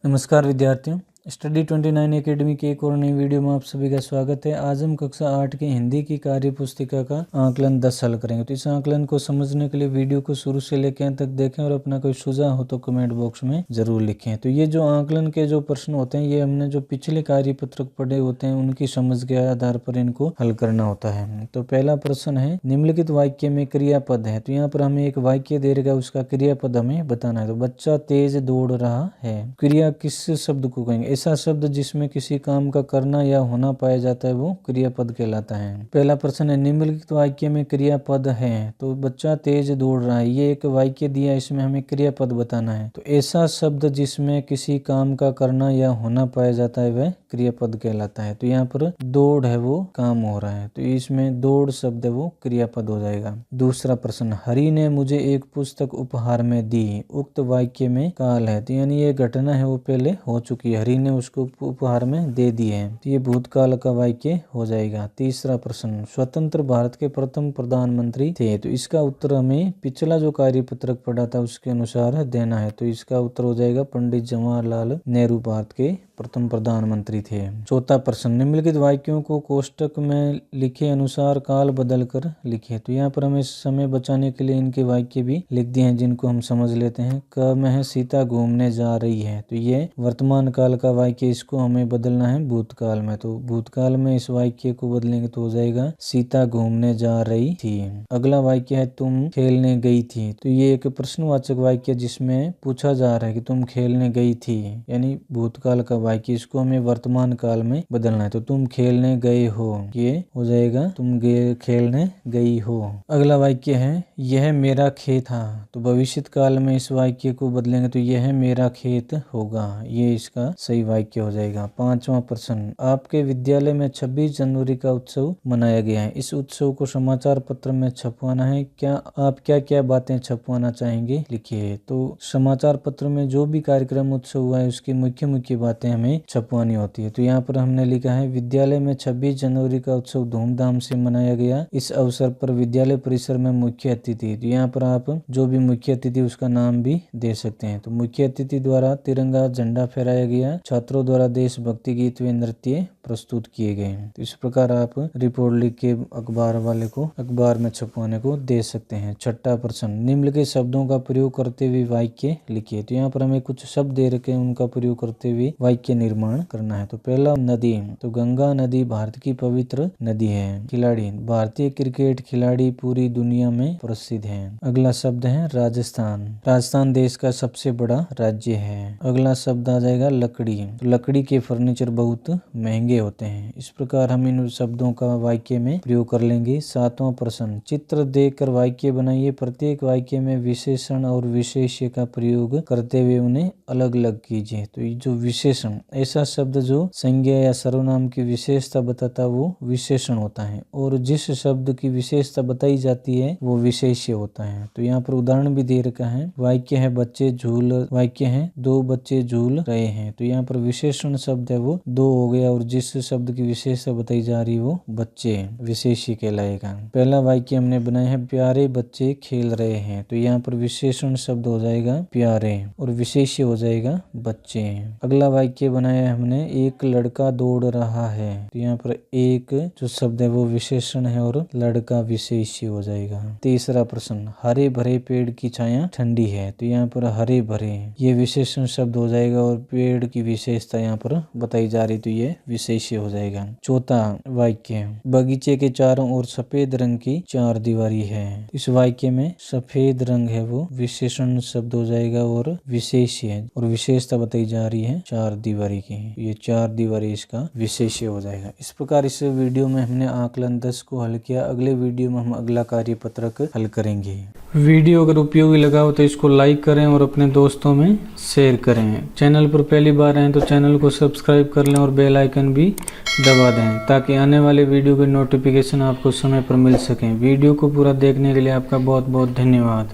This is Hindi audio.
नमस्कार विद्यार्थियों, स्टडी 29 एकेडमी की एक और नई वीडियो में आप सभी का स्वागत है। आज हम कक्षा 8 की हिंदी की कार्य पुस्तिका का आकलन 10 हल करेंगे। तो इस आकलन को समझने के लिए वीडियो को शुरू से लेकर अंत तक देखें और अपना कोई सुझाव हो तो कमेंट बॉक्स में जरूर लिखें। तो ये जो आकलन के जो प्रश्न होते हैं, ये हमने जो पिछले कार्य पत्रक पढ़े होते हैं उनकी समझ के आधार पर इनको हल करना होता है। तो पहला प्रश्न है, निम्नलिखित वाक्य में क्रियापद है। तो यहाँ पर हमें एक वाक्य दे रखा है, उसका क्रियापद हमें बताना है। तो बच्चा तेज दौड़ रहा है, क्रिया किस शब्द को कहेंगे? ऐसा शब्द जिसमें किसी काम का करना या होना पाया जाता है वो क्रियापद कहलाता है। पहला प्रश्न है, निम्नलिखित वाक्य में क्रियापद है। तो बच्चा तेज दौड़ रहा है, ये एक वाक्य दिया, इसमें हमें क्रियापद बताना है। तो ऐसा शब्द जिसमें किसी काम का करना या होना पाया जाता है वह क्रियापद कहलाता है। तो यहाँ पर दौड़ है वो काम हो रहा है, तो इसमें दौड़ शब्द है वो क्रियापद हो जाएगा। दूसरा प्रश्न, हरि ने मुझे एक पुस्तक उपहार में दी। उक्त वाक्य में काल है, तो यानी ये घटना है वो पहले हो चुकी है, हरि ने उसको उपहार में दे दी है, तो ये भूतकाल का वाक्य हो जाएगा। तीसरा प्रश्न, स्वतंत्र भारत के प्रथम प्रधानमंत्री थे। तो इसका उत्तर हमें पिछला जो कार्य पत्रक पढ़ा था उसके अनुसार देना है। तो इसका उत्तर हो जाएगा पंडित जवाहरलाल नेहरू भारत के प्रथम प्रधानमंत्री थे। चौथा प्रश्न, निम्नलिखित वाक्यों को कोष्टक में लिखे अनुसार काल बदल कर लिखे। तो यहाँ पर हमें समय बचाने के लिए इनके वाक्य भी लिख दिए हैं, जिनको हम समझ लेते हैं। क में है सीता घूमने जा रही है, तो ये वर्तमान काल का वाक्य, इसको हमें बदलना है भूतकाल में। तो भूतकाल में इस वाक्य को बदलेंगे तो हो जाएगा सीता घूमने जा रही थी। अगला वाक्य है, तुम खेलने गई थी। तो ये एक प्रश्नवाचक वाक्य जिसमें पूछा जा रहा है कि तुम खेलने गई थी, यानी भूतकाल का वाक्य, इसको हमें वर्तमान काल में बदलना है। तो तुम खेलने गए हो, ये हो जाएगा तुम खेलने गई हो। अगला वाक्य है, यह मेरा खेत था। तो भविष्य काल में इस वाक्य को बदलेंगे तो यह मेरा खेत होगा, ये इसका सही वाक्य हो जाएगा। पांचवा प्रश्न, आपके विद्यालय में 26 जनवरी का उत्सव मनाया गया है। इस उत्सव को समाचार पत्र में छपवाना है, क्या आप क्या क्या बातें छपवाना चाहेंगे लिखिए। तो समाचार पत्र में जो भी कार्यक्रम उत्सव हुआ है उसकी मुख्य मुख्य बातें हमें छपवानी होती है। तो यहाँ पर हमने लिखा है, विद्यालय में 26 जनवरी का उत्सव धूमधाम से मनाया गया। इस अवसर पर विद्यालय परिसर में मुख्य अतिथि, तो यहाँ पर आप जो भी मुख्य अतिथि उसका नाम भी दे सकते हैं। तो मुख्य अतिथि द्वारा तिरंगा झंडा फहराया गया, छात्रों द्वारा देशभक्ति गीत व नृत्य प्रस्तुत किए गए। तो इस प्रकार आप रिपोर्ट लिख के अखबार वाले को अखबार में छपवाने को दे सकते हैं। छठा प्रश्न, निम्नलिखित शब्दों का प्रयोग करते हुए वाक्य लिखिए। तो यहाँ पर हमें कुछ शब्द दे रखे हैं, उनका प्रयोग करते हुए वाक्य निर्माण करना है। तो पहला, नदी। तो गंगा नदी भारत की पवित्र नदी है। खिलाड़ी, भारतीय क्रिकेट खिलाड़ी पूरी दुनिया में प्रसिद्ध है। अगला शब्द है राजस्थान। राजस्थान देश का सबसे बड़ा राज्य है। अगला शब्द आ जाएगा लकड़ी। तो लकड़ी के फर्नीचर बहुत महंगे होते हैं। इस प्रकार हम इन शब्दों का वाक्य में प्रयोग कर लेंगे। सातवां प्रश्न, चित्र देखकर वाक्य बनाइए। प्रत्येक वाक्य में विशेषण और विशेष्य का प्रयोग करते हुए उन्हें अलग अलग कीजिए। तो ये जो विशेषण, ऐसा शब्द जो संज्ञा या सर्वनाम की विशेषता बताता वो विशेषण होता है, और जिस शब्द की विशेषता बताई जाती है वो विशेष्य होता है। तो यहाँ पर उदाहरण भी दे रखा है, वाक्य है बच्चे झूल, वाक्य है दो बच्चे झूल रहे हैं। तो यहाँ पर विशेषण शब्द है वो दो हो गया, और जिस शब्द की विशेषता बताई जा रही है वो बच्चे, विशेष्य कहलाएगा। पहला वाक्य हमने बनाया है, प्यारे बच्चे खेल रहे हैं। तो यहाँ पर विशेषण शब्द हो जाएगा प्यारे, और विशेष्य हो जाएगा बच्चे। अगला वाक्य बनाया है हमने, एक लड़का दौड़ रहा है। तो यहाँ पर एक जो शब्द है वो विशेषण है और लड़का विशेष्य हो जाएगा। तीसरा प्रश्न, हरे भरे पेड़ की छाया ठंडी है। तो यहाँ पर हरे भरे ये विशेषण शब्द हो जाएगा, और पेड़ की विशेषता यहाँ पर बताई जा रही, तो ये विशेष्य हो जाएगा। चौथा वाक्य, बगीचे के चारों ओर सफेद रंग की चार दीवारी है। इस वाक्य में सफेद रंग है वो विशेषण शब्द हो जाएगा और विशेष्य है, और विशेषता बताई जा रही है चार दीवारी की, ये चार दीवारी इसका विशेष्य हो जाएगा। इस प्रकार इस वीडियो में हमने आकलन 10 को हल किया। अगले वीडियो में हम अगला कार्य पत्रक हल करेंगे। वीडियो अगर उपयोगी लगा हो तो इसको लाइक करें और अपने दोस्तों में शेयर करें। चैनल पर पहली बार आए तो चैनल को सब्सक्राइब कर लें और बेल आइकन भी दबा दें, ताकि आने वाले वीडियो के नोटिफिकेशन आपको समय पर मिल सकें। वीडियो को पूरा देखने के लिए आपका बहुत बहुत धन्यवाद।